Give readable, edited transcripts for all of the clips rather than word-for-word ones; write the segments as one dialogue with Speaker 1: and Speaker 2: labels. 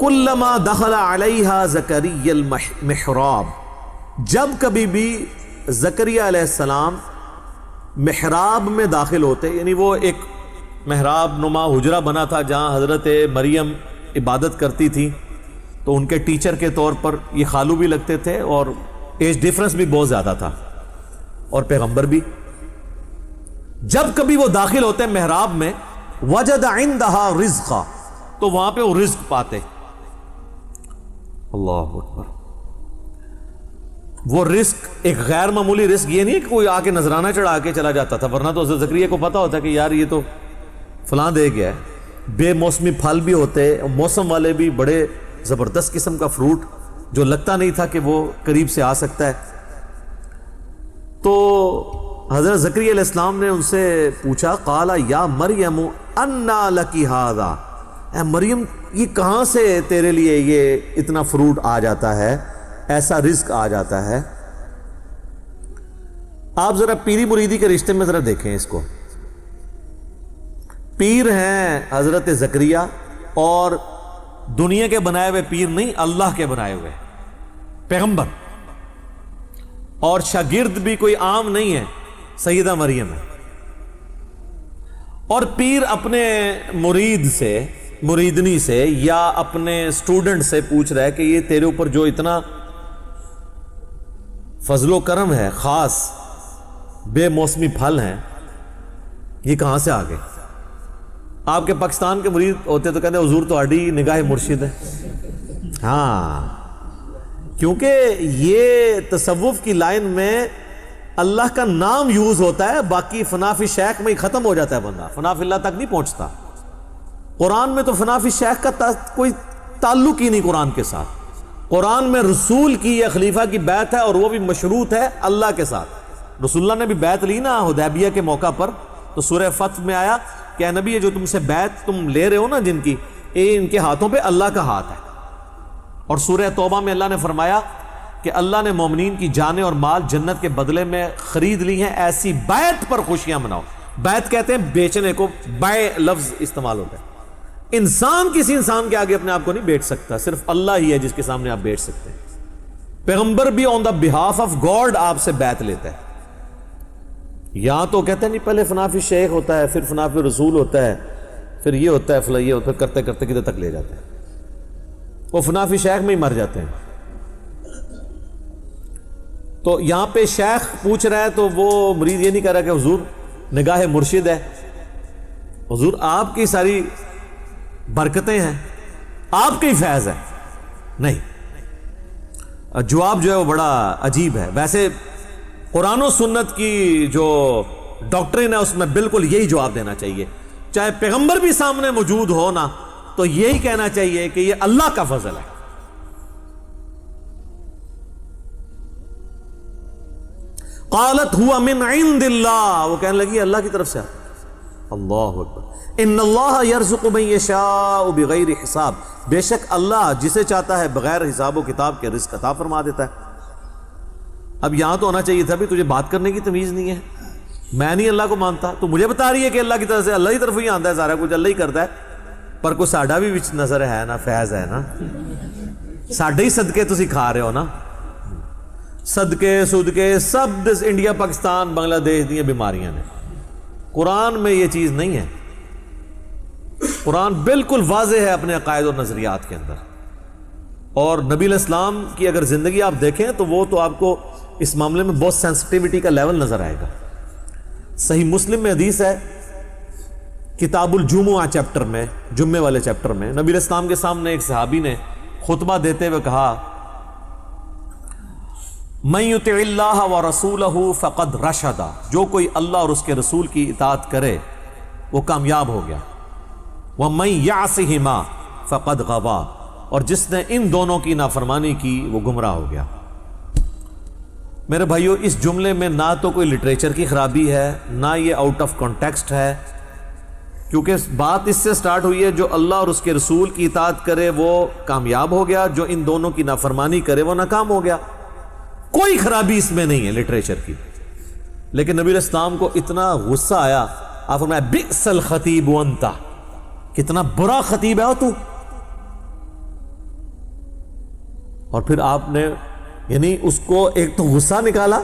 Speaker 1: کلما دخل علیہا زکریا المحراب، جب کبھی بھی زکریا علیہ السلام محراب میں داخل ہوتے، یعنی وہ ایک محراب نما حجرہ بنا تھا جہاں حضرت مریم عبادت کرتی تھی، تو ان کے ٹیچر کے طور پر یہ خالو بھی لگتے تھے اور ایج ڈیفرنس بھی بہت زیادہ تھا اور پیغمبر بھی۔ جب کبھی وہ داخل ہوتے محراب میں، وجد عندہا رزقا، تو وہاں پہ وہ رزق پاتے۔ اللہ اکبر۔ وہ رزق ایک غیر معمولی رزق، یہ نہیں کہ کوئی آ کے نذرانہ چڑھا کے چلا جاتا تھا، ورنہ تو حضرت زکریا کو پتا ہوتا کہ یار یہ تو فلاں دے گیا ہے۔ بے موسمی پھل بھی ہوتے، موسم والے بھی، بڑے زبردست قسم کا فروٹ جو لگتا نہیں تھا کہ وہ قریب سے آ سکتا ہے۔ تو حضرت زکریا علیہ السلام نے ان سے پوچھا، قال یا مریم انا لکی ھذا، اے مریم یہ کہاں سے تیرے لیے یہ اتنا فروٹ آ جاتا ہے، ایسا رزق آ جاتا ہے۔ آپ ذرا پیری مریدی کے رشتے میں ذرا دیکھیں اس کو۔ پیر ہیں حضرت زکریا، اور دنیا کے بنائے ہوئے پیر نہیں، اللہ کے بنائے ہوئے پیغمبر، اور شاگرد بھی کوئی عام نہیں ہے، سیدہ مریم ہے۔ اور پیر اپنے مرید سے، مریدنی سے، یا اپنے سٹوڈنٹ سے پوچھ رہا ہے کہ یہ تیرے اوپر جو اتنا فضل و کرم ہے، خاص بے موسمی پھل ہیں، یہ کہاں سے آ گئے؟ آپ کے پاکستان کے مرید ہوتے تو کہتے ہیں حضور تو آڈی نگاہ مرشد ہے۔ ہاں، کیونکہ یہ تصوف کی لائن میں اللہ کا نام یوز ہوتا ہے، باقی فنا فی شیخ میں ہی ختم ہو جاتا ہے بندہ، فنا فی اللہ تک نہیں پہنچتا۔ قرآن میں تو فنا فی شیخ کا کوئی تعلق ہی نہیں قرآن کے ساتھ۔ قرآن میں رسول کی یا خلیفہ کی بیعت ہے، اور وہ بھی مشروط ہے اللہ کے ساتھ۔ رسول اللہ نے بھی بیعت لی نا حدیبیہ کے موقع پر، تو سورہ فتح میں آیا کہ اے نبی یہ جو تم سے بیعت تم لے رہے ہو نا جن کی، یہ ان کے ہاتھوں پہ اللہ کا ہاتھ ہے۔ اور سورہ توبہ میں اللہ نے فرمایا کہ اللہ نے مومنین کی جانیں اور مال جنت کے بدلے میں خرید لی ہیں، ایسی بیعت پر خوشیاں مناؤ۔ بیعت کہتے ہیں بیچنے کو، بائع لفظ استعمال ہوتا ہے۔ انسان کسی انسان کے آگے اپنے آپ کو نہیں بیچ سکتا، صرف اللہ ہی ہے جس کے سامنے آپ بیچ سکتے ہیں۔ پیغمبر بھی آن دا بہاف آف گاڈ آپ سے بیعت لیتا ہے۔ یہاں تو کہتے ہیں نہیں، پہلے فنا فی شیخ ہوتا ہے، پھر فنا فی رسول ہوتا ہے، پھر یہ ہوتا ہے، فلاں یہ ہوتا ہے، کرتے کرتے کدھر تک لے جاتے ہیں، وہ فنا فی شیخ میں ہی مر جاتے ہیں۔ تو یہاں پہ شیخ پوچھ رہا ہے تو وہ مرید یہ نہیں کہہ رہا کہ حضور نگاہ مرشد ہے، حضور آپ کی ساری برکتیں ہیں، آپ کا ہی فیض ہے، نہیں۔ جواب جو ہے وہ بڑا عجیب ہے۔ ویسے قرآن و سنت کی جو ڈاکٹرین ہے اس میں بالکل یہی جواب دینا چاہیے، چاہے پیغمبر بھی سامنے موجود ہو نا، تو یہی کہنا چاہیے کہ یہ اللہ کا فضل ہے۔ قالت ہوا من عند اللہ، وہ کہنے لگی اللہ کی طرف سے۔ اللہ اکبر۔ ان اللہ یرزق من یشاء بغیر حساب، بے شک اللہ جسے چاہتا ہے بغیر حساب و کتاب کے رزق عطا فرما دیتا ہے۔ اب یہاں تو ہونا چاہیے تھا بھی تجھے بات کرنے کی تمیز نہیں ہے، میں نہیں اللہ کو مانتا، تو مجھے بتا رہی ہے کہ اللہ کی طرف سے، اللہ کی طرف ہی آتا ہے سارا کچھ، اللہ ہی کرتا ہے، پر کوئی ساڈا بھی وچ نظر ہے نا، فیض ہے نا، ساڈے ہی صدقے تسی کھا رہے ہو نا، صدقے صدقے سب انڈیا پاکستان بنگلہ دیش دی بیماریاں نے۔ قرآن میں یہ چیز نہیں ہے، قرآن بالکل واضح ہے اپنے عقائد اور نظریات کے اندر۔ اور نبی علیہ السلام کی اگر زندگی آپ دیکھیں تو وہ تو آپ کو اس معاملے میں بہت سینسٹیوٹی کا لیول نظر آئے گا۔ صحیح مسلم میں حدیث ہے، کتاب الجمعہ چیپٹر میں، جمعے والے چیپٹر میں، نبی علیہ السلام کے سامنے ایک صحابی نے خطبہ دیتے ہوئے کہا، من یطع اللہ ورسولہ فقد رشد، جو کوئی اللہ اور اس کے رسول کی اطاعت کرے وہ کامیاب ہو گیا، ومن یعصہما فقد غوا، اور جس نے ان دونوں کی نافرمانی کی وہ گمراہ ہو گیا۔ میرے بھائیو، اس جملے میں نہ تو کوئی لٹریچر کی خرابی ہے، نہ یہ آؤٹ آف کانٹیکسٹ ہے، کیونکہ بات اس سے سٹارٹ ہوئی ہے جو اللہ اور اس کے رسول کی اطاعت کرے وہ کامیاب ہو گیا، جو ان دونوں کی نافرمانی کرے وہ ناکام ہو گیا۔ کوئی خرابی اس میں نہیں ہے لٹریچر کی، لیکن نبی علیہ السلام کو اتنا غصہ آیا، آپ فرمایا بئس الخطیب انت، کتنا برا خطیب ہے تو، اور پھر آپ نے یعنی اس کو ایک تو غصہ نکالا،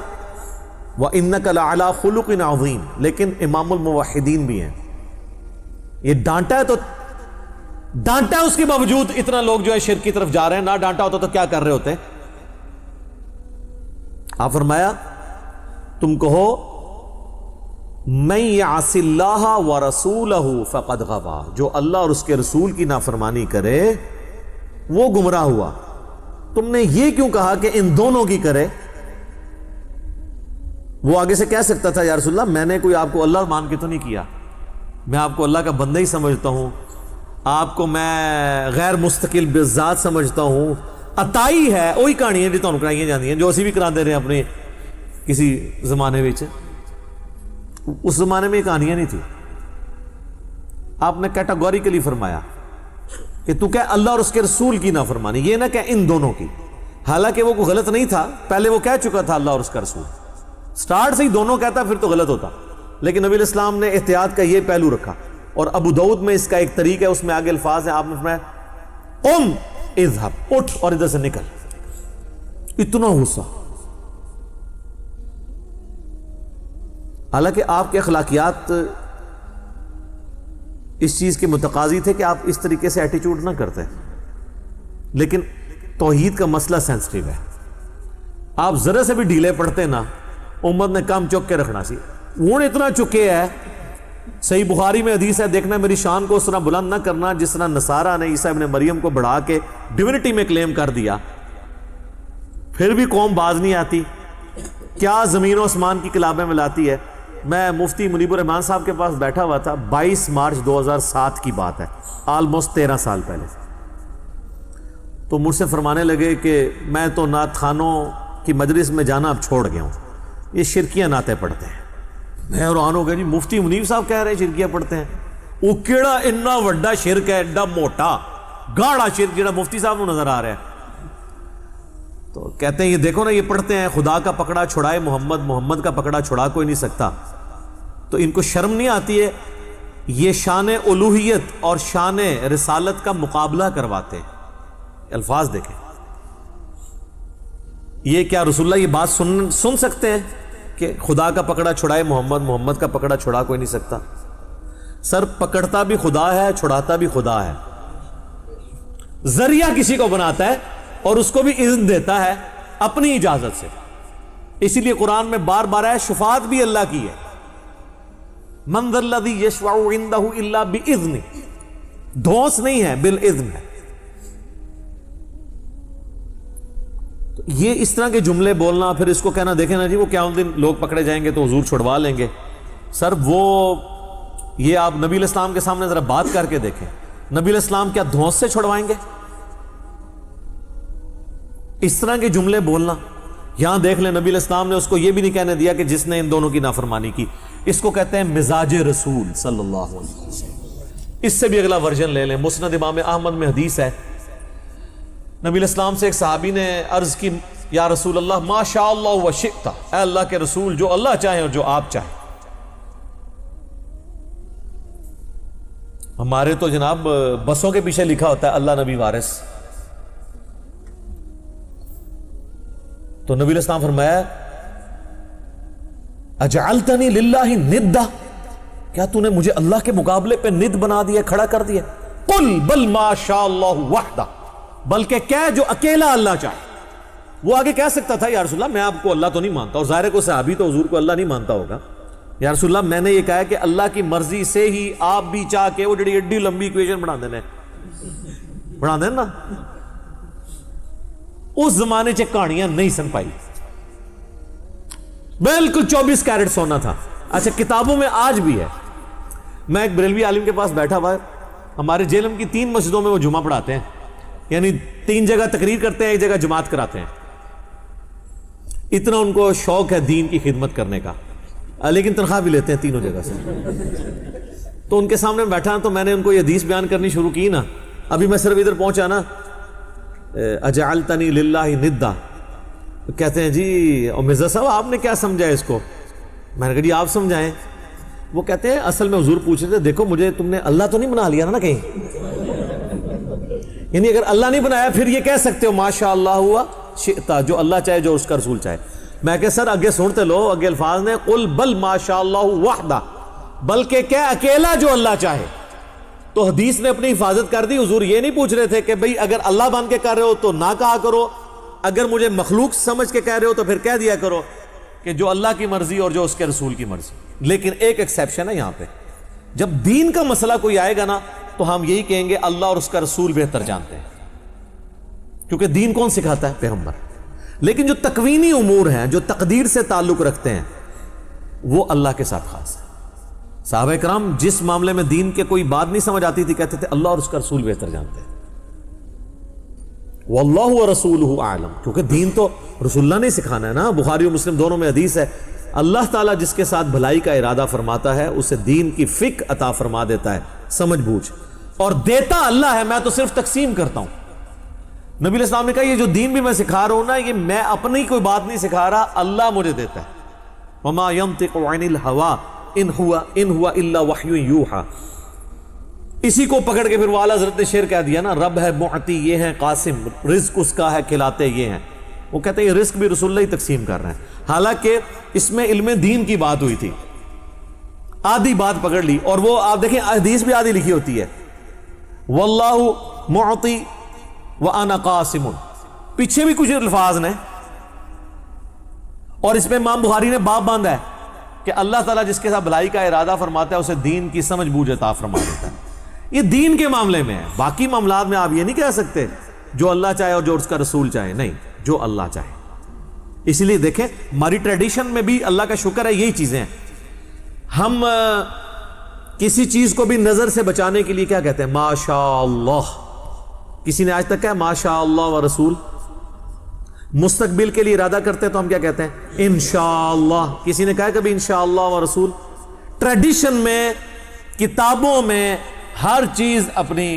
Speaker 1: وَإِنَّكَ لَعَلَىٰ خُلُقٍ عَظِيمٍ، لیکن امام الموحدین بھی ہیں، یہ ڈانٹا ہے تو ڈانٹا ہے، اس کے باوجود اتنا لوگ جو ہے شرک کی طرف جا رہے ہیں، نہ ڈانٹا ہوتا تو کیا کر رہے ہوتے؟ آپ فرمایا تم کہو مَن يَعْصِ اللَّهَ وَرَسُولَهُ فَقَدْ غَوَىٰ، جو اللہ اور اس کے رسول کی نافرمانی کرے وہ گمراہ ہوا۔ تم نے یہ کیوں کہا کہ ان دونوں کی کرے؟ وہ آگے سے کہہ سکتا تھا یا رسول اللہ میں نے کوئی آپ کو اللہ مان کے تو نہیں کیا، میں آپ کو اللہ کا بندہ ہی سمجھتا ہوں، آپ کو میں غیر مستقل بالذات سمجھتا ہوں، عطائی ہے وہی کہانیاں جو تمہیں کرائی جاتی ہیں جو اسی بھی کرا دے رہے ہیں اپنے کسی زمانے میں۔ اس زمانے میں یہ کہانیاں نہیں تھی، آپ نے کیٹاگوریکلی فرمایا کہ تو کہہ اللہ اور اس کے رسول کی نافرمانی، یہ نہ کہ ان دونوں کی، حالانکہ وہ کوئی غلط نہیں تھا، پہلے وہ کہہ چکا تھا اللہ اور اس کا رسول، سٹارٹ سے ہی دونوں کہتا پھر تو غلط ہوتا، لیکن نبی علیہ السلام نے احتیاط کا یہ پہلو رکھا۔ اور ابو داؤد میں اس کا ایک طریقہ ہے، اس میں آگے الفاظ ہیں، آپ نے فرمایا قم اذهب، اٹھ اور ادھر سے نکل، اتنا غصہ۔ حالانکہ آپ کے اخلاقیات اس چیز کے متقاضی تھے کہ آپ اس طریقے سے ایٹیچیوڈ نہ کرتے، لیکن توحید کا مسئلہ سینسٹیو ہے، آپ ذرا سے بھی ڈھیلے پڑتے نا امت نے کام چک کے رکھنا سی، وہ اتنا چکے ہے۔ صحیح بخاری میں حدیث ہے، دیکھنا میری شان کو اس طرح بلند نہ کرنا جس طرح نصارہ نے عیسیٰ ابن مریم کو بڑھا کے ڈیونٹی میں کلیم کر دیا، پھر بھی قوم باز نہیں آتی، کیا زمین و آسمان کی کلابیں ملاتی ہے۔ میں مفتی منیب الرحمان صاحب کے پاس بیٹھا ہوا تھا، 22 مارچ 2007 کی بات ہے، آلموسٹ 13 سال پہلے، تو مجھ سے فرمانے لگے کہ میں تو نعت خانوں کی مجلس میں جانا اب چھوڑ گیا ہوں، یہ شرکیاں نعتیں پڑھتے ہیں۔ میں حیران ہو گیا، جی مفتی منیب صاحب کہہ رہے ہیں شرکیاں پڑھتے ہیں، وہ کیڑا اتنا وڈا شرک ہے، ایڈا موٹا گاڑا شرک جڑا مفتی صاحب کو نظر آ رہا ہے۔ تو کہتے ہیں یہ دیکھو نا، یہ پڑھتے ہیں خدا کا پکڑا چھڑائے محمد، محمد کا پکڑا چھڑا کوئی نہیں سکتا، تو ان کو شرم نہیں آتی ہے؟ یہ شان الوہیت اور شان رسالت کا مقابلہ کرواتے ہیں، الفاظ دیکھیں، یہ کیا رسول اللہ یہ بات سن سکتے ہیں کہ خدا کا پکڑا چھڑائے محمد، محمد کا پکڑا چھڑا کوئی نہیں سکتا؟ سر پکڑتا بھی خدا ہے، چھڑاتا بھی خدا ہے، ذریعہ کسی کو بناتا ہے اور اس کو بھی اذن دیتا ہے اپنی اجازت سے، اسی لیے قرآن میں بار بار ہے شفاعت بھی اللہ کی ہے، من ذا الذی یشفع عندہ الا باذنہ، دھونس نہیں ہے، بالاذن ہے۔ یہ اس طرح کے جملے بولنا، پھر اس کو کہنا دیکھیں نا جی وہ قیامت دن لوگ پکڑے جائیں گے تو حضور چھڑوا لیں گے، سر وہ یہ آپ نبی علیہ السلام کے سامنے ذرا بات کر کے دیکھیں، نبی علیہ السلام کیا دھونس سے چھڑوائیں گے؟ اس طرح کے جملے بولنا، یہاں دیکھ لیں نبی علیہ السلام نے اس کو یہ بھی نہیں کہنے دیا کہ جس نے ان دونوں کی نافرمانی کی، اس کو کہتے ہیں مزاج رسول صلی اللہ علیہ وسلم۔ اس سے بھی اگلا ورژن لے لیں، مسند امام احمد میں حدیث ہے، نبی علیہ السلام سے ایک صحابی نے عرض کی یا رسول اللہ ما شاء اللہ و شئت، اے اللہ کے رسول جو اللہ چاہیں اور جو آپ چاہیں۔ ہمارے تو جناب بسوں کے پیچھے لکھا ہوتا ہے اللہ نبی وارث، تو نبی علیہ السلام فرمایا اجعلتنی للہ ندا، کیا تو نے مجھے اللہ کے مقابلے پہ ند بنا دیا، کھڑا کر دیا؟ قل بل ما شاء اللہ وحدہ، بلکہ کہہ جو اکیلا اللہ چاہے۔ وہ آگے کہہ سکتا تھا یا رسول اللہ میں آپ کو اللہ تو نہیں مانتا، اور ظاہر کو صحابی تو حضور کو اللہ نہیں مانتا ہوگا، یا رسول اللہ میں نے یہ کہا ہے کہ اللہ کی مرضی سے ہی آپ بھی چاہ کے وہ جڑی ایڈی لمبی ایکویشن بنا دینا نا، اس زمانے سے کہانیاں نہیں سن پائی، بالکل 24 کیرٹ سونا تھا۔ اچھا کتابوں میں آج بھی ہے، میں ایک بریلوی عالم کے پاس بیٹھا ہوا ہے، ہمارے جیلم کی 3 مسجدوں میں وہ جمعہ پڑھاتے ہیں، یعنی 3 جگہ تقریر کرتے ہیں، 1 جگہ جماعت کراتے ہیں، اتنا ان کو شوق ہے دین کی خدمت کرنے کا، لیکن تنخواہ بھی لیتے ہیں 3 جگہ سے۔ تو ان کے سامنے بیٹھا تو میں نے ان کو یہ حدیث بیان کرنی شروع کی نا، ابھی میں صرف ادھر پہنچا نا اجعلتنی للہ ندا، کہتے ہیں جی مرزا صاحب آپ نے کیا سمجھا اس کو؟ میں نے کہا جی آپ سمجھائیں۔ وہ کہتے ہیں اصل میں حضور پوچھ رہے تھے دیکھو مجھے تم نے اللہ تو نہیں بنا لیا نا کہیں، یعنی اگر اللہ نہیں بنایا پھر یہ کہہ سکتے ہو ماشاء اللہ ہوا شئتا، جو اللہ چاہے جو اس کا رسول چاہے. میں کہ سر اگے سنتے لو، اگے الفاظ نے قل بل ماشاء اللہ وحدہ، بلکہ کیا اکیلا جو اللہ چاہے. تو حدیث نے اپنی حفاظت کر دی. حضور یہ نہیں پوچھ رہے تھے کہ بھئی اگر اللہ بن کے کر رہے ہو تو نہ کہا کرو، اگر مجھے مخلوق سمجھ کے کہہ رہے ہو تو پھر کہہ دیا کرو کہ جو اللہ کی مرضی اور جو اس کے رسول کی مرضی. لیکن ایک ایکسیپشن ہے یہاں پہ، جب دین کا مسئلہ کوئی آئے گا نا تو ہم یہی کہیں گے اللہ اور اس کا رسول بہتر جانتے ہیں، کیونکہ دین کون سکھاتا ہے؟ پیغمبر. لیکن جو تکوینی امور ہیں، جو تقدیر سے تعلق رکھتے ہیں، وہ اللہ کے ساتھ خاص ہے. صحابہ کرام جس معاملے میں دین کے کوئی بات نہیں سمجھ آتی تھی کہتے تھے اللہ اور اس کا رسول بہتر جانتے ہیں. واللہ ورسولہ اعلم، کیونکہ دین تو رسول اللہ نے سکھانا ہے نا. بخاری و مسلم دونوں میں حدیث ہے، اللہ تعالیٰ جس کے ساتھ بھلائی کا ارادہ فرماتا ہے اسے دین کی فقہ عطا فرما دیتا ہے، سمجھ بوجھ، اور دیتا اللہ ہے، میں تو صرف تقسیم کرتا ہوں. نبی علیہ السلام نے کہا یہ جو دین بھی میں سکھا رہا ہوں نا، یہ میں اپنی کوئی بات نہیں سکھا رہا، اللہ مجھے دیتا ہے. وما ينطق عن الهوى ان هو الا وحی یوحى. اسی کو پکڑ کے پھر والا حضرت نے شعر کہہ دیا نا، رب ہے معطی یہ ہے قاسم، رزق اس کا ہے کھلاتے یہ ہیں. وہ کہتے ہیں یہ رزق بھی رسول اللہ ہی تقسیم کر رہے ہیں، حالانکہ اس میں علم دین کی بات ہوئی تھی. آدھی بات پکڑ لی، اور وہ آپ دیکھیں حدیث بھی آدھی لکھی ہوتی ہے، واللہ معطی وانا قاسم، پیچھے بھی کچھ الفاظ نے، اور اس میں امام بخاری نے باب باندھا ہے کہ اللہ تعالیٰ جس کے ساتھ بھلائی کا ارادہ فرماتا ہے اسے دین کی سمجھ بوجھ عطا فرما دیتا ہے. یہ دین کے معاملے میں ہے. باقی معاملات میں آپ یہ نہیں کہہ سکتے جو اللہ چاہے اور جو اس کا رسول چاہے، نہیں، جو اللہ چاہے. اس لیے دیکھیں ہماری ٹریڈیشن میں بھی اللہ کا شکر ہے یہی چیزیں ہیں. ہم کسی چیز کو بھی نظر سے بچانے کے لیے کیا کہتے ہیں؟ ماشاء اللہ. کسی نے آج تک کہا ماشاء اللہ و رسول؟ مستقبل کے لیے ارادہ کرتے ہیں تو ہم کیا کہتے ہیں؟ انشاءاللہ. کسی نے کہا کبھی انشاءاللہ و رسول؟ ٹریڈیشن میں، کتابوں میں ہر چیز اپنی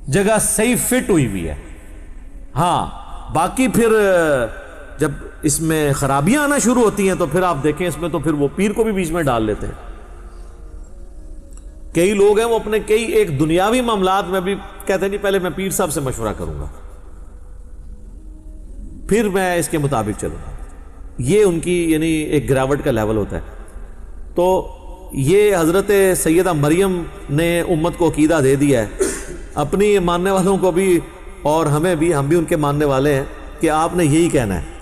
Speaker 1: جگہ صحیح فٹ ہوئی ہوئی ہے. ہاں باقی پھر جب اس میں خرابیاں آنا شروع ہوتی ہیں تو پھر آپ دیکھیں اس میں تو پھر وہ پیر کو بھی بیچ میں ڈال لیتے ہیں. کئی لوگ ہیں وہ اپنے کئی ایک دنیاوی معاملات میں بھی کہتے ہیں نہیں پہلے میں پیر صاحب سے مشورہ کروں گا پھر میں اس کے مطابق چلوں گا. یہ ان کی یعنی ایک گراوٹ کا لیول ہوتا ہے. تو یہ حضرت سیدہ مریم نے امت کو عقیدہ دے دیا ہے، اپنی ماننے والوں کو بھی اور ہمیں بھی، ہم بھی ان کے ماننے والے ہیں کہ آپ نے یہی کہنا ہے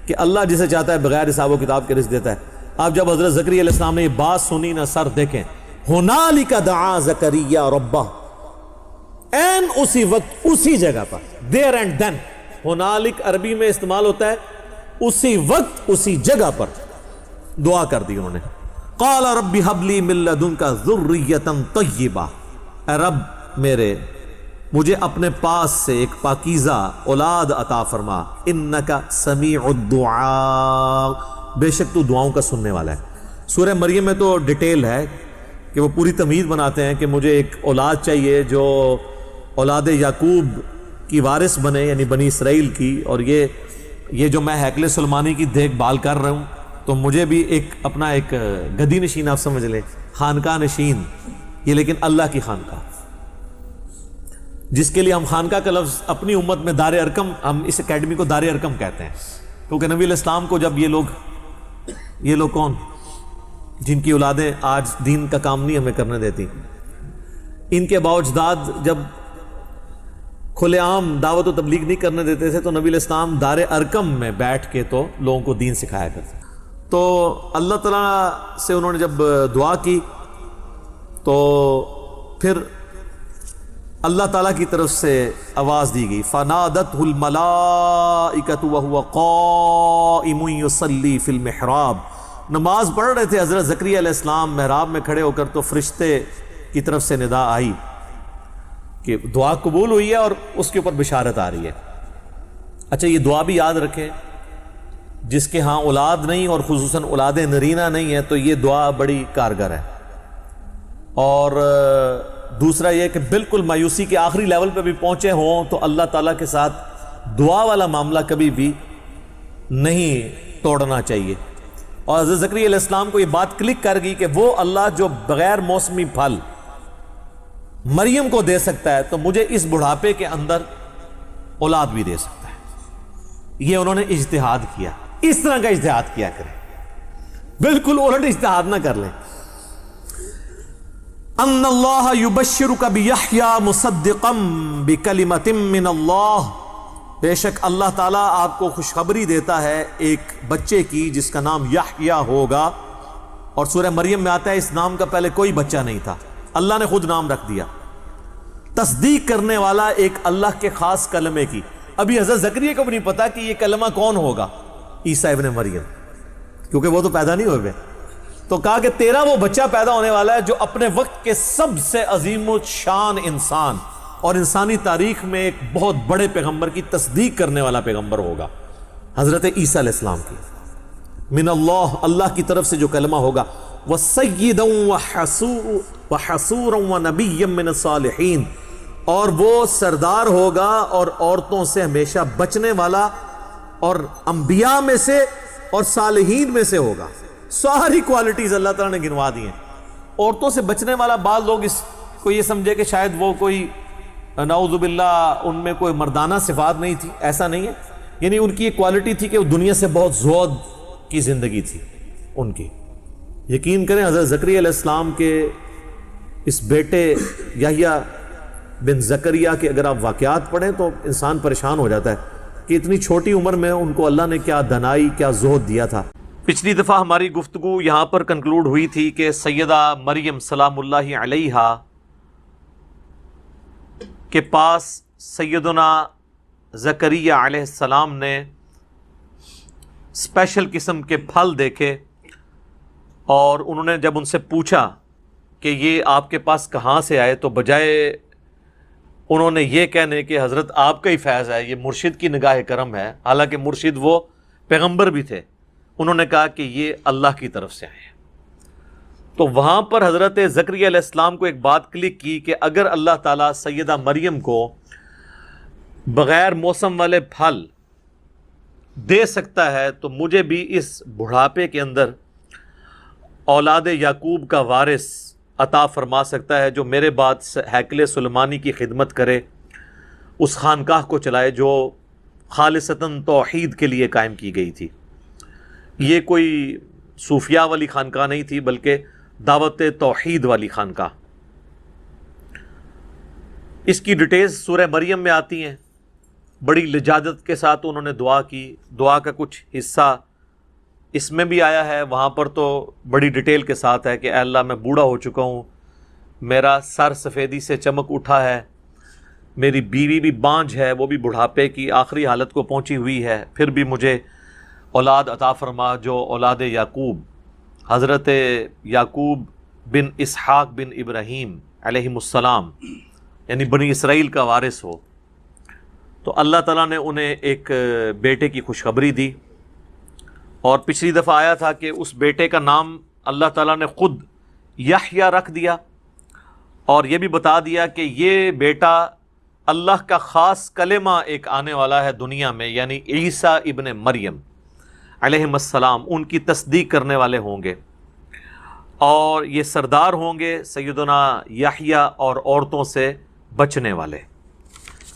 Speaker 1: کہ اللہ جسے چاہتا ہے بغیر حساب و کتاب کے رزق دیتا ہے. آپ جب حضرت زکریا علیہ السلام نے یہ بات سنی نا، سر دیکھیں، ہنالک دعا زکریا ربہ، این اسی وقت اسی جگہ پر، دیر اینڈ دین. ہنالک عربی میں استعمال ہوتا ہے اسی وقت اسی جگہ پر دعا کر دی انہوں نے. قال رب هب لي من لدنك ذرية طیبہ، اے رب میرے مجھے اپنے پاس سے ایک پاکیزہ اولاد عطا فرما، انک سمیع الدعاء، بے شک تو دعاؤں کا سننے والا ہے. سورہ مریم میں تو ڈیٹیل ہے کہ وہ پوری تمہید بناتے ہیں کہ مجھے ایک اولاد چاہیے جو اولاد یعقوب کی وارث بنے، یعنی بنی اسرائیل کی. اور یہ جو میں ہیکل سلمانی کی دیکھ بھال کر رہا ہوں تو مجھے بھی ایک اپنا ایک گدی نشین آپ سمجھ لیں، خانقاہ نشین، یہ لیکن اللہ کی خانقاہ، جس کے لیے ہم خانقاہ کا لفظ اپنی امت میں دار ارکم، ہم اس اکیڈمی کو دار ارکم کہتے ہیں، کیونکہ نبی علیہ السلام کو جب یہ لوگ کون جن کی اولادیں آج دین کا کام نہیں ہمیں کرنے دیتی، ان کے باوجداد جب کھلے عام دعوت و تبلیغ نہیں کرنے دیتے تھے تو نبی علیہ السلام دار ارکم میں بیٹھ کے تو لوگوں کو دین سکھایا کرتے. تو اللہ تعالیٰ سے انہوں نے جب دعا کی تو پھر اللہ تعالیٰ کی طرف سے آواز دی گئی، فنادتہ الملائکۃ وہو قائم یصلی فی المحراب. نماز پڑھ رہے تھے حضرت زکریا علیہ السلام محراب میں کھڑے ہو کر، تو فرشتے کی طرف سے ندا آئی کہ دعا قبول ہوئی ہے اور اس کے اوپر بشارت آ رہی ہے. اچھا یہ دعا بھی یاد رکھیں، جس کے ہاں اولاد نہیں اور خصوصاً اولاد نرینہ نہیں ہے تو یہ دعا بڑی کارگر ہے. اور دوسرا یہ کہ بالکل مایوسی کے آخری لیول پہ بھی پہنچے ہوں تو اللہ تعالیٰ کے ساتھ دعا والا معاملہ کبھی بھی نہیں توڑنا چاہیے. اور حضرت زکریا علیہ السلام کو یہ بات کلک کر گئی کہ وہ اللہ جو بغیر موسمی پھل مریم کو دے سکتا ہے تو مجھے اس بڑھاپے کے اندر اولاد بھی دے سکتا ہے. یہ انہوں نے اجتہاد کیا. اس طرح کا اجتہاد کیا کریں, بالکل الٹ اجتہاد نہ کر لیں. ان اللہ یبشرک بیحییٰ مصدقا بکلمۃ من اللہ, بے شک اللہ تعالیٰ آپ کو خوشخبری دیتا ہے ایک بچے کی جس کا نام یحییٰ ہوگا. اور سورہ مریم میں آتا ہے اس نام کا پہلے کوئی بچہ نہیں تھا, اللہ نے خود نام رکھ دیا. تصدیق کرنے والا ایک اللہ کے خاص کلمے کی. ابھی حضرت زکریا کو بھی نہیں پتا کہ یہ کلمہ کون ہوگا, عیسیٰ ابن مریم, کیونکہ وہ تو پیدا نہیں ہوئے. تو کہا کہ تیرا وہ بچہ پیدا ہونے والا ہے جو اپنے وقت کے سب سے عظیم الشان انسان اور انسانی تاریخ میں ایک بہت بڑے پیغمبر کی تصدیق کرنے والا پیغمبر ہوگا, حضرت عیسیٰ علیہ السلام کی. من اللہ, اللہ کی طرف سے جو کلمہ ہوگا. وَسَيِّدًا وَحَصُورًا وَنَبِيًّا مِّنَ الصَّالِحِينَ, اور وہ سردار ہوگا اور عورتوں سے ہمیشہ بچنے والا اور انبیاء میں سے اور صالحین میں سے ہوگا. ساری کوالٹیز اللہ تعالیٰ نے گنوا دی ہیں. عورتوں سے بچنے والا, بعض لوگ اس کو یہ سمجھے کہ شاید وہ کوئی نعوذ باللہ ان میں کوئی مردانہ صفات نہیں تھی. ایسا نہیں ہے, یعنی ان کی ایک کوالٹی تھی کہ وہ دنیا سے بہت زہد کی زندگی تھی ان کی. یقین کریں حضرت زکریا علیہ السلام کے اس بیٹے یحییٰ بن زکریا کے اگر آپ واقعات پڑھیں تو انسان پریشان ہو جاتا ہے کہ اتنی چھوٹی عمر میں ان کو اللہ نے کیا دنائی, کیا زہد دیا تھا. پچھلی دفعہ ہماری گفتگو یہاں پر کنکلوڈ ہوئی تھی کہ سیدہ مریم سلام اللہ علیہا کے پاس سیدنا زکریا علیہ السلام نے اسپیشل قسم کے پھل دیکھے, اور انہوں نے جب ان سے پوچھا کہ یہ آپ کے پاس کہاں سے آئے, تو بجائے انہوں نے یہ کہنے کہ حضرت آپ کا ہی فیض ہے, یہ مرشد کی نگاہ کرم ہے, حالانکہ مرشد وہ پیغمبر بھی تھے, انہوں نے کہا کہ یہ اللہ کی طرف سے آئے. تو وہاں پر حضرت زکریا علیہ السلام کو ایک بات کلک کی کہ اگر اللہ تعالیٰ سیدہ مریم کو بغیر موسم والے پھل دے سکتا ہے تو مجھے بھی اس بڑھاپے کے اندر اولاد یعقوب کا وارث عطا فرما سکتا ہے, جو میرے بعد ہیکل سلیمانی کی خدمت کرے, اس خانقاہ کو چلائے جو خالصتاً توحید کے لیے قائم کی گئی تھی. یہ کوئی صوفیاء والی خانقاہ نہیں تھی بلکہ دعوت توحید والی خانقاہ. اس کی ڈیٹیلز سورہ مریم میں آتی ہیں. بڑی لجاجت کے ساتھ انہوں نے دعا کی, دعا کا کچھ حصہ اس میں بھی آیا ہے, وہاں پر تو بڑی ڈیٹیل کے ساتھ ہے کہ اے اللہ میں بوڑھا ہو چکا ہوں, میرا سر سفیدی سے چمک اٹھا ہے, میری بیوی بھی بانجھ ہے, وہ بھی بڑھاپے کی آخری حالت کو پہنچی ہوئی ہے, پھر بھی مجھے اولاد عطا فرما جو اولاد یعقوب, حضرت یعقوب بن اسحاق بن ابراہیم علیہم السلام یعنی بنی اسرائیل کا وارث ہو. تو اللہ تعالیٰ نے انہیں ایک بیٹے کی خوشخبری دی, اور پچھلی دفعہ آیا تھا کہ اس بیٹے کا نام اللہ تعالیٰ نے خود یحییٰ رکھ دیا, اور یہ بھی بتا دیا کہ یہ بیٹا اللہ کا خاص کلمہ ایک آنے والا ہے دنیا میں, یعنی عیسیٰ ابن مریم علیہ السلام, ان کی تصدیق کرنے والے ہوں گے, اور یہ سردار ہوں گے سیدنا یحییٰ, اور عورتوں سے بچنے والے.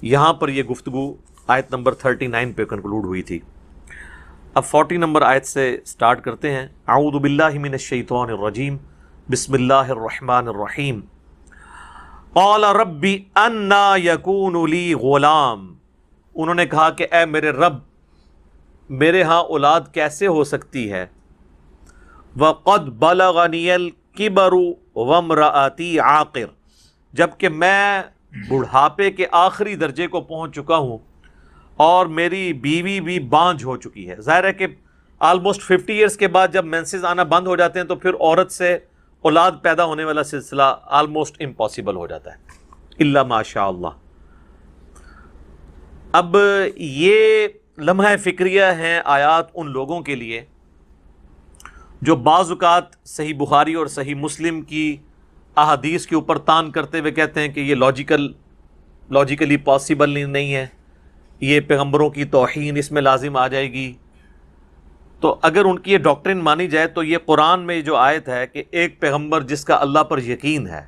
Speaker 1: یہاں پر یہ گفتگو آیت نمبر 39 پہ کنکلوڈ ہوئی تھی. اب 40 نمبر آیت سے سٹارٹ کرتے ہیں. اعوذ باللہ من الشیطان الرجیم, بسم اللہ الرحمن الرحیم. قال رب انا یکون لی غلام, انہوں نے کہا کہ اے میرے رب, میرے ہاں اولاد کیسے ہو سکتی ہے. وقد بلغنی الکبر وامرأتی عاقر, جبکہ میں بڑھاپے کے آخری درجے کو پہنچ چکا ہوں اور میری بیوی بھی بانجھ ہو چکی ہے. ظاہر ہے کہ آلموسٹ 50 ایئرس کے بعد جب مینسز آنا بند ہو جاتے ہیں تو پھر عورت سے اولاد پیدا ہونے والا سلسلہ آلموسٹ امپاسبل ہو جاتا ہے الا ماشاء اللہ. اب یہ لمحہ فکریہ ہیں آیات ان لوگوں کے لیے جو بعض اوقات صحیح بخاری اور صحیح مسلم کی احادیث کے اوپر تان کرتے ہوئے کہتے ہیں کہ یہ لاجیکلی پاسبل نہیں ہے, یہ پیغمبروں کی توہین اس میں لازم آ جائے گی. تو اگر ان کی یہ ڈاکٹرن مانی جائے تو یہ قرآن میں جو آیت ہے کہ ایک پیغمبر جس کا اللہ پر یقین ہے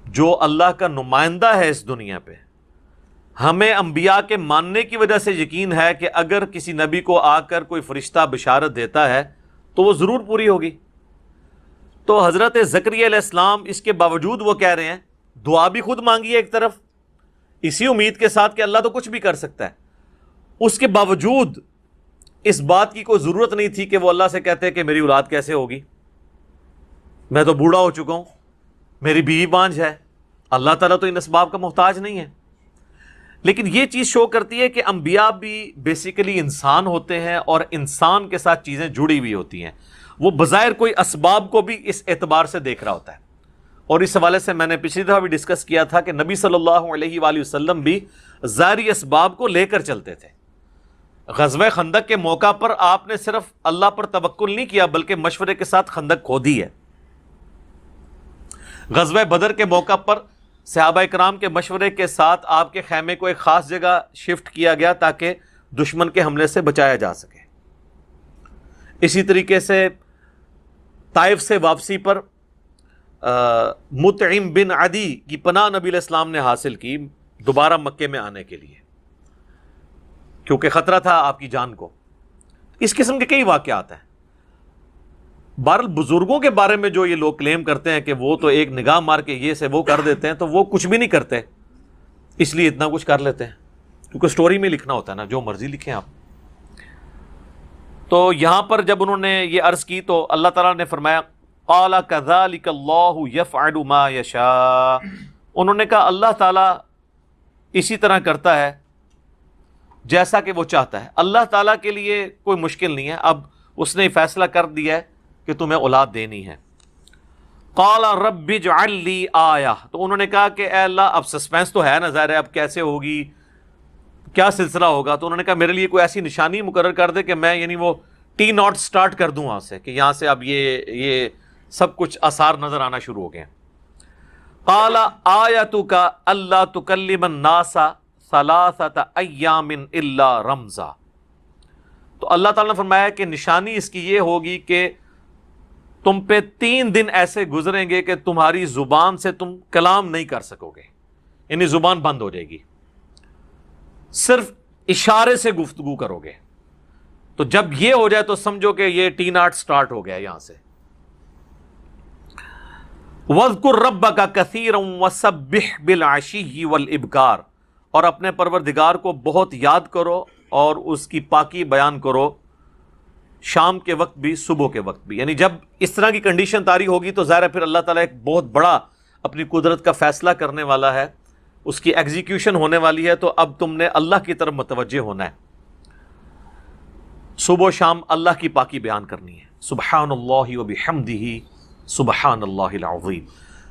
Speaker 1: جو اللہ کا نمائندہ ہے اس دنیا پہ، ہمیں انبیاء کے ماننے کی وجہ سے یقین ہے کہ اگر کسی نبی کو آ کر کوئی فرشتہ بشارت دیتا ہے تو وہ ضرور پوری ہوگی۔ تو حضرت زکریا علیہ السلام اس کے باوجود وہ کہہ رہے ہیں، دعا بھی خود مانگی ہے ایک طرف، اسی امید کے ساتھ کہ اللہ تو کچھ بھی کر سکتا ہے، اس کے باوجود اس بات کی کوئی ضرورت نہیں تھی کہ وہ اللہ سے کہتے کہ میری اولاد کیسے ہوگی، میں تو بوڑھا ہو چکا ہوں، میری بیوی بانجھ ہے۔ اللہ تعالیٰ تو ان اسباب کا محتاج نہیں ہے۔ لیکن یہ چیز شو کرتی ہے کہ انبیاء بھی بیسیکلی انسان ہوتے ہیں اور انسان کے ساتھ چیزیں جڑی ہوئی ہوتی ہیں، وہ بظاہر کوئی اسباب کو بھی اس اعتبار سے دیکھ رہا ہوتا ہے۔ اور اس حوالے سے میں نے پچھلی دفعہ بھی ڈسکس کیا تھا کہ نبی صلی اللہ علیہ وآلہ وسلم بھی ظاہری اسباب کو لے کر چلتے تھے۔ غزوہ خندق کے موقع پر آپ نے صرف اللہ پر توکل نہیں کیا بلکہ مشورے کے ساتھ خندق کھودی ہے۔ غزوہ بدر کے موقع پر صحابہ کرام کے مشورے کے ساتھ آپ کے خیمے کو ایک خاص جگہ شفٹ کیا گیا تاکہ دشمن کے حملے سے بچایا جا سکے۔ اسی طریقے سے طائف سے واپسی پر مطعم بن عدی کی پناہ نبی علیہ السلام نے حاصل کی دوبارہ مکے میں آنے کے لیے، کیونکہ خطرہ تھا آپ کی جان کو۔ اس قسم کے کئی واقعات ہیں۔ بہرحال بزرگوں کے بارے میں جو یہ لوگ کلیم کرتے ہیں کہ وہ تو ایک نگاہ مار کے یہ سے وہ کر دیتے ہیں، تو وہ کچھ بھی نہیں کرتے، اس لیے اتنا کچھ کر لیتے ہیں، کیونکہ سٹوری میں لکھنا ہوتا ہے نا، جو مرضی لکھیں آپ۔ تو یہاں پر جب انہوں نے یہ عرض کی تو اللہ تعالیٰ نے فرمایا قَالَ كَذَلِكَ اللَّهُ يَفْعَلُ مَا يَشَاءُ، انہوں نے کہا اللہ تعالیٰ اسی طرح کرتا ہے جیسا کہ وہ چاہتا ہے۔ اللہ تعالیٰ کے لیے کوئی مشکل نہیں ہے، اب اس نے فیصلہ کر دیا ہے کہ تمہیں اولاد دینی ہے۔ قَالَ رَبِّ اجْعَل لِّي آیَةً، تو انہوں نے کہا کہ اے اللہ اب سسپینس تو ہے نا، ظاہر ہے اب کیسے ہوگی، کیا سلسلہ ہوگا، تو انہوں نے کہا میرے لیے کوئی ایسی نشانی مقرر کر دے کہ میں یعنی وہ ٹی ناٹ سٹارٹ کر دوں وہاں سے، کہ یہاں سے اب یہ سب کچھ آثار نظر آنا شروع ہو گئے۔ قَالَ آیَتُكَ أَلَّا تُكَلِّمَ النَّاسَ ثَلَاثَةَ أَيَّامٍ إِلَّا رَمْزًا، تو اللہ تعالیٰ نے فرمایا کہ نشانی اس کی یہ ہوگی کہ تم پہ 3 دن ایسے گزریں گے کہ تمہاری زبان سے تم کلام نہیں کر سکو گے، یعنی زبان بند ہو جائے گی، صرف اشارے سے گفتگو کرو گے۔ تو جب یہ ہو جائے تو سمجھو کہ یہ ٹی ناٹ سٹارٹ ہو گیا یہاں سے۔ وَاذْكُرْ رَبَّكَ كَثِيرًا وَسَبِّحْ بِالْعَشِيِّ وَالْإِبْكَارِ، اور اپنے پروردگار کو بہت یاد کرو اور اس کی پاکی بیان کرو، شام کے وقت بھی صبح کے وقت بھی۔ یعنی جب اس طرح کی کنڈیشن طاری ہوگی تو ظاہر ہے پھر اللہ تعالیٰ ایک بہت بڑا اپنی قدرت کا فیصلہ کرنے والا ہے، اس کی ایگزیکیوشن ہونے والی ہے، تو اب تم نے اللہ کی طرف متوجہ ہونا ہے، صبح و شام اللہ کی پاکی بیان کرنی ہے۔ سبحان اللہ وبحمدہ سبحان اللہ العظیم۔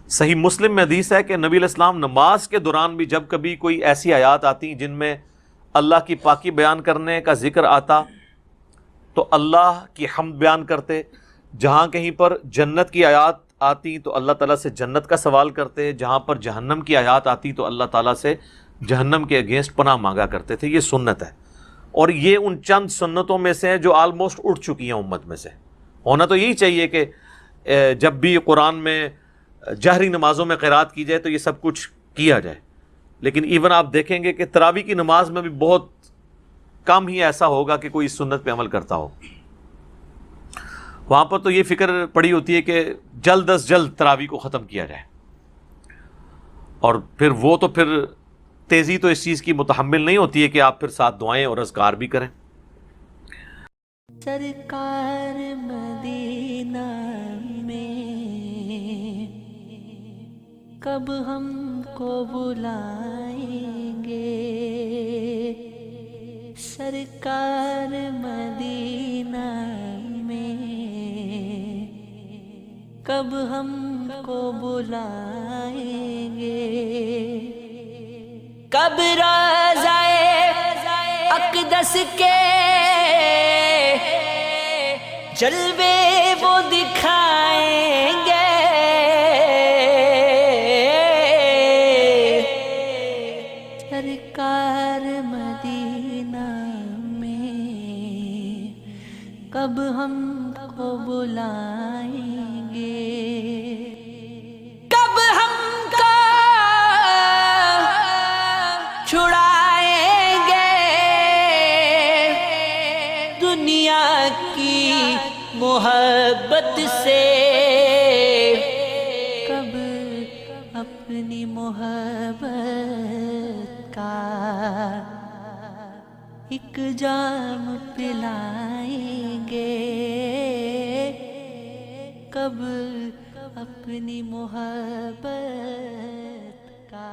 Speaker 1: صحیح مسلم میں حدیث ہے کہ نبی علیہ السلام نماز کے دوران بھی جب کبھی کوئی ایسی آیات آتی جن میں اللہ کی پاکی بیان کرنے کا ذکر آتا تو اللہ کی حمد بیان کرتے، جہاں کہیں پر جنت کی آیات آتی تو اللہ تعالیٰ سے جنت کا سوال کرتے، جہاں پر جہنم کی آیات آتی تو اللہ تعالیٰ سے جہنم کے اگینسٹ پناہ مانگا کرتے تھے۔ یہ سنت ہے، اور یہ ان چند سنتوں میں سے ہیں جو آلموسٹ اٹھ چکی ہیں امت میں سے۔ ہونا تو یہی چاہیے کہ جب بھی قرآن میں جہری نمازوں میں قرات کی جائے تو یہ سب کچھ کیا جائے، لیکن ایون آپ دیکھیں گے کہ تراویح کی نماز میں بھی بہت کم ہی ایسا ہوگا کہ کوئی اس سنت پہ عمل کرتا ہو۔ وہاں پر تو یہ فکر پڑی ہوتی ہے کہ جلد از جلد تراویح کو ختم کیا جائے، اور پھر وہ تو پھر تیزی تو اس چیز کی متحمل نہیں ہوتی ہے کہ آپ پھر ساتھ دعائیں اور اذکار بھی کریں۔
Speaker 2: سرکار مدینہ میں کب ہم کو بلائیں گے، سرکار مدینہ میں کب ہم کو بلائیں گے، کب روضہ اقدس کے جلوے وہ دکھائیں گے، سرکار مدینہ میں کب ہم کو بلائیں گے، کب ہم کو چھڑائیں گے دنیا کی محبت سے، کب اپنی محبت کا ایک جام پلائیں گے، کب اپنی محبت کا